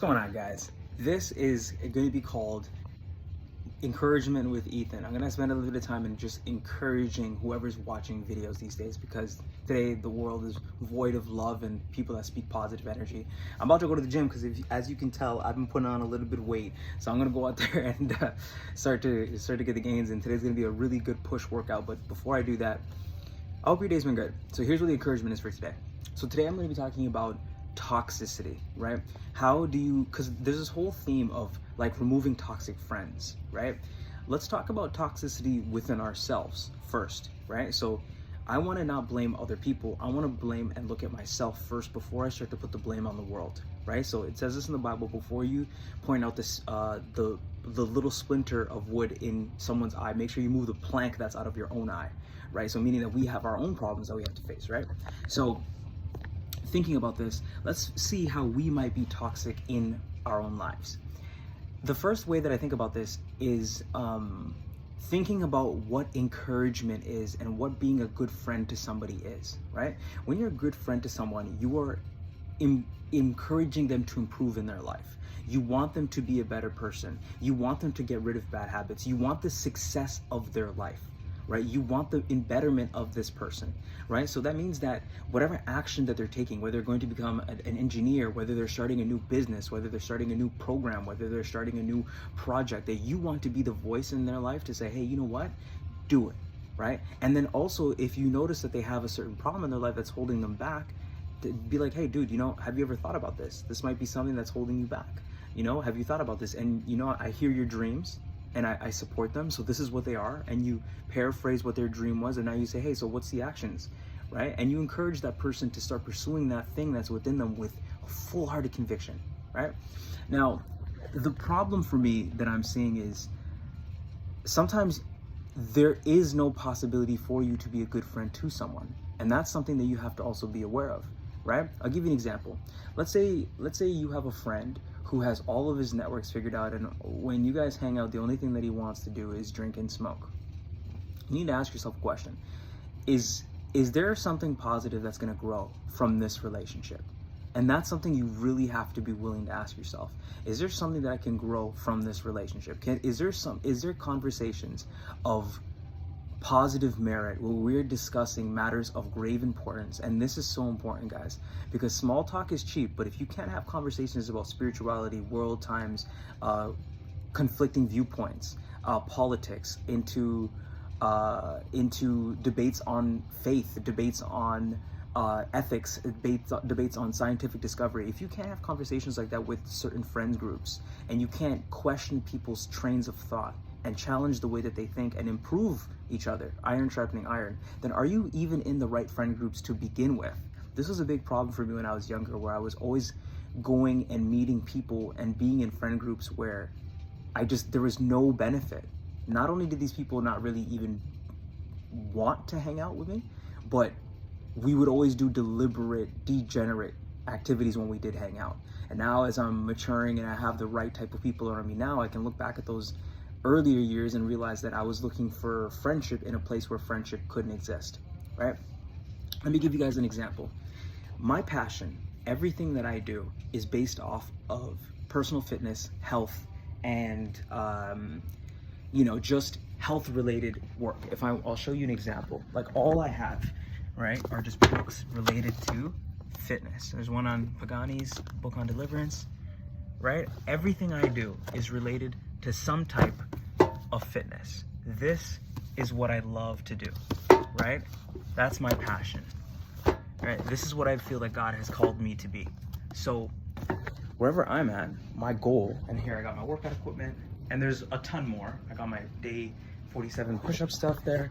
What's going on, guys? This is going to be called Encouragement with Ethan. I'm going to spend a little bit of time in just encouraging whoever's watching videos these days, because today the world is void of love and people that speak positive energy. I'm about to go to the gym because, as you can tell, I've been putting on a little bit of weight, so I'm going to go out there and start to get the gains. And today's going to be a really good push workout. But before I do that, I hope your day's been good. So here's what the encouragement is for today. So today I'm going to be talking about toxicity, right? How do you, because there's this whole theme of like removing toxic friends, right? Let's talk about toxicity within ourselves first, right? So I want to not blame other people. I want to blame and look at myself first before I start to put the blame on the world, right? So it says this in the Bible: before you point out this the little splinter of wood in someone's eye, make sure you move the plank that's out of your own eye, right? So meaning that we have our own problems that we have to face, right? So thinking about this, let's see how we might be toxic in our own lives. The first way that I think about this is thinking about what encouragement is and what being a good friend to somebody is, right? When you're a good friend to someone, you are encouraging them to improve in their life. You want them to be a better person. You want them to get rid of bad habits. You want the success of their life, right? You want the betterment of this person, right? So that means that whatever action that they're taking, whether they're going to become an engineer, whether they're starting a new business, whether they're starting a new program, whether they're starting a new project, that you want to be the voice in their life to say, hey, you know what? Do it, right? And then also, if you notice that they have a certain problem in their life that's holding them back, to be like, hey, dude, have you ever thought about this? This might be something that's holding you back. Have you thought about this? And I hear your dreams, and I support them, so this is what they are. And you paraphrase what their dream was, and now you say, hey, so what's the actions, right? And you encourage that person to start pursuing that thing that's within them with full-hearted conviction, right? Now, the problem for me that I'm seeing is sometimes there is no possibility for you to be a good friend to someone, and that's something that you have to also be aware of, right? I'll give you an example. Let's say you have a friend who has all of his networks figured out, and when you guys hang out, the only thing that he wants to do is drink and smoke. You need to ask yourself a question. Is there something positive that's going to grow from this relationship? And that's something you really have to be willing to ask yourself. Is there something that I can grow from this relationship? Is there conversations of positive merit where we're discussing matters of grave importance? And this is so important, guys, because small talk is cheap, but if you can't have conversations about spirituality, world times, conflicting viewpoints, politics, into debates on faith, debates on ethics, debates on scientific discovery, if you can't have conversations like that with certain friend groups, and you can't question people's trains of thought and challenge the way that they think and improve each other, iron sharpening iron, then are you even in the right friend groups to begin with? This was a big problem for me when I was younger, where I was always going and meeting people and being in friend groups where there was no benefit. Not only did these people not really even want to hang out with me, but we would always do deliberate, degenerate activities when we did hang out. And now, as I'm maturing and I have the right type of people around me now, I can look back at those earlier years and realize that I was looking for friendship in a place where friendship couldn't exist, right? Let me give you guys an example. My passion, everything that I do, is based off of personal fitness, health, and just health-related work. I'll show you an example. Like, all I have, right, are just books related to fitness. There's one on Pagani's book on deliverance, right? Everything I do is related to some type of fitness. This is what I love to do, right? That's my passion, right? This is what I feel that God has called me to be. So wherever I'm at, my goal, and here I got my workout equipment, and there's a ton more. I got my day 47 push-up stuff there.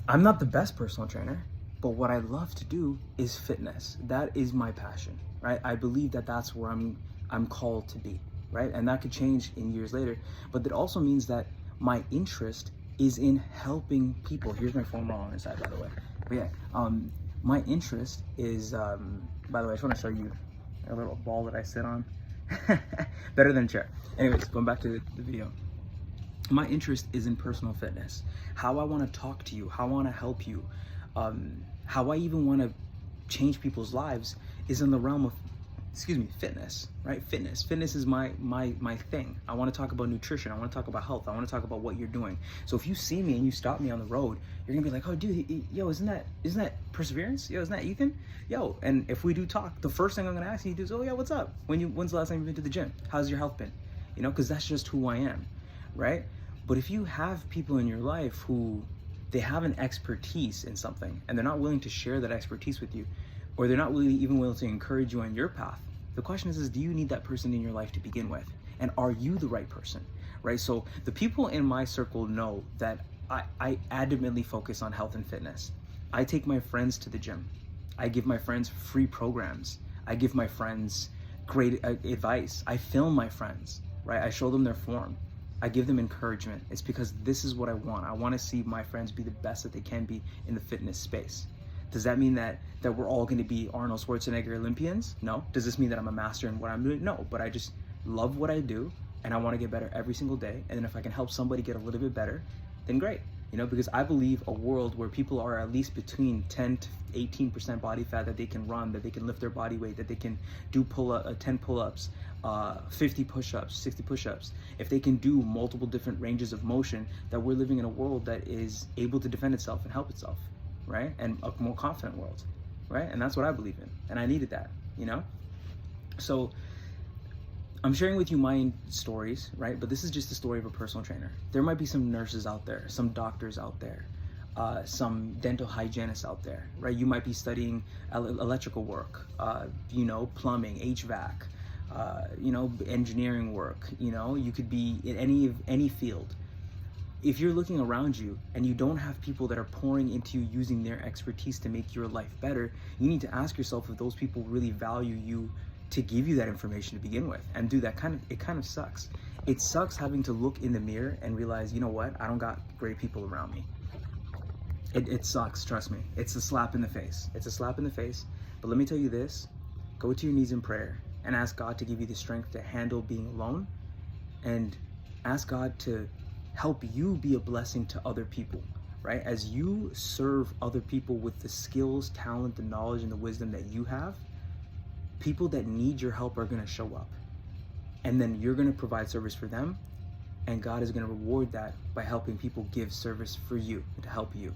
I'm not the best personal trainer, but what I love to do is fitness. That is my passion, right? I believe that that's where I'm called to be, right? And that could change in years later, but that also means that my interest is in helping people. Here's my foam roll on the side, by the way. But yeah, my interest is, by the way, I just want to show you a little ball that I sit on. Better than a chair. Anyways, going back to the video. My interest is in personal fitness. How I want to talk to you, how I want to help you, how I even want to change people's lives is in the realm of fitness, right? Fitness is my thing. I want to talk about nutrition. I want to talk about health. I want to talk about what you're doing. So if you see me and you stop me on the road, you're gonna be like, oh dude, yo, isn't that Perseverance? Yo, isn't that Ethan? Yo, and if we do talk, the first thing I'm gonna ask you is, oh yeah, what's up? When's the last time you've been to the gym? How's your health been? You know, because that's just who I am, right? But if you have people in your life who they have an expertise in something and they're not willing to share that expertise with you, or they're not really even willing to encourage you on your path, the question is do you need that person in your life to begin with? And are you the right person, right? So the people in my circle know that I adamantly focus on health and fitness. I take my friends to the gym. I give my friends free programs. I give my friends great advice. I film my friends, right? I show them their form. I give them encouragement. It's because this is what I want. I want to see my friends be the best that they can be in the fitness space. Does that mean that we're all going to be Arnold Schwarzenegger Olympians? No. Does this mean that I'm a master in what I'm doing? No. But I just love what I do, and I want to get better every single day. And then if I can help somebody get a little bit better, then great. You know, because I believe a world where people are at least between 10 to 18% body fat, that they can run, that they can lift their body weight, that they can do 10 pull-ups, 50 push-ups, 60 push-ups. If they can do multiple different ranges of motion, that we're living in a world that is able to defend itself and help itself, right? And a more confident world, right? And that's what I believe in. And I needed that, you know? So I'm sharing with you my stories, right? But this is just the story of a personal trainer. There might be some nurses out there, some doctors out there, some dental hygienists out there, right? You might be studying electrical work, you know, plumbing, HVAC, you know, engineering work. You know, you could be in any field. If you're looking around you and you don't have people that are pouring into you using their expertise to make your life better, you need to ask yourself if those people really value you to give you that information to begin with. And dude, it kind of sucks. It sucks having to look in the mirror and realize, you know what, I don't got great people around me. It sucks, trust me. It's a slap in the face. It's a slap in the face. But let me tell you this, go to your knees in prayer and ask God to give you the strength to handle being alone, and ask God to help you be a blessing to other people, right? As you serve other people with the skills, talent, the knowledge, and the wisdom that you have, people that need your help are going to show up. And then you're going to provide service for them, and God is going to reward that by helping people give service for you and to help you,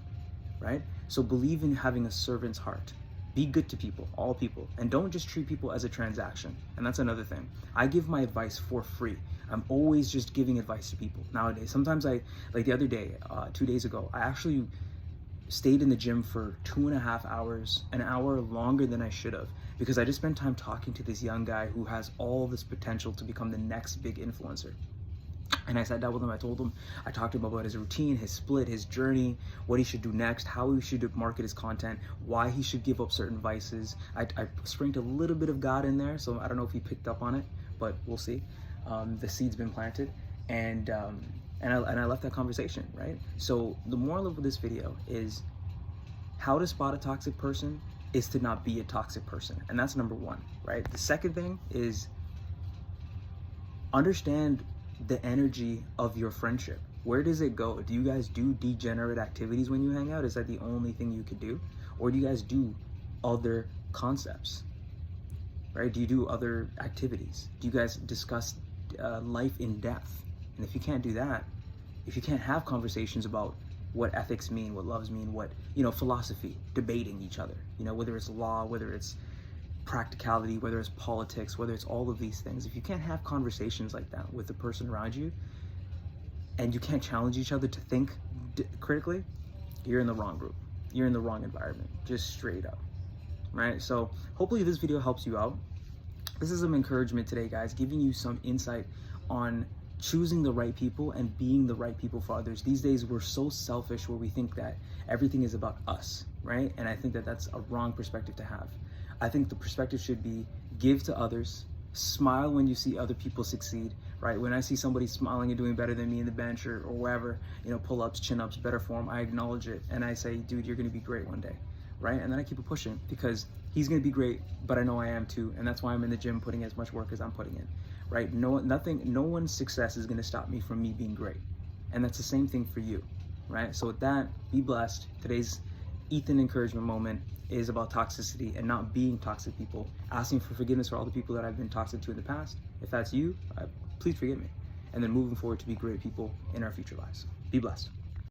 right? So believe in having a servant's heart. Be good to people, all people, and don't just treat people as a transaction. And that's another thing. I give my advice for free. I'm always just giving advice to people nowadays. Sometimes like the other day, 2 days ago, I actually stayed in the gym for 2.5 hours, an hour longer than I should have, because I just spent time talking to this young guy who has all this potential to become the next big influencer. And I sat down with him, I talked to him about his routine, his split, his journey, what he should do next, how he should market his content, why he should give up certain vices. I sprinkled a little bit of God in there, so I don't know if he picked up on it, but we'll see. The seed's been planted, and I left that conversation, right? So the moral of this video is how to spot a toxic person is to not be a toxic person. And that's number one, right? The second thing is understand the energy of your friendship. Where does it go? Do you guys do degenerate activities when you hang out? Is that the only thing you could do? Or do you guys do other concepts, right? Do you do other activities? Do you guys discuss life in depth? And if you can't do that, if you can't have conversations about what ethics mean, what loves mean, what, you know, philosophy, debating each other, you know, whether it's law, whether it's practicality, whether it's politics, whether it's all of these things, if you can't have conversations like that with the person around you, and you can't challenge each other to think critically, you're in the wrong group. You're in the wrong environment, just straight up, right? So hopefully this video helps you out. This is some encouragement today, guys, giving you some insight on choosing the right people and being the right people for others. These days, we're so selfish where we think that everything is about us, right? And I think that that's a wrong perspective to have. I think the perspective should be give to others, smile when you see other people succeed, right? When I see somebody smiling and doing better than me in the bench or wherever, you know, pull-ups, chin-ups, better form, I acknowledge it. And I say, dude, you're going to be great one day, right? And then I keep it pushing because he's going to be great, but I know I am too. And that's why I'm in the gym putting as much work as I'm putting in, right? No one's success is going to stop me from me being great. And that's the same thing for you, right? So with that, be blessed. Today's Ethan encouragement moment is about toxicity and not being toxic people, asking for forgiveness for all the people that I've been toxic to in the past. If that's you, please forgive me. And then moving forward to be great people in our future lives. Be blessed.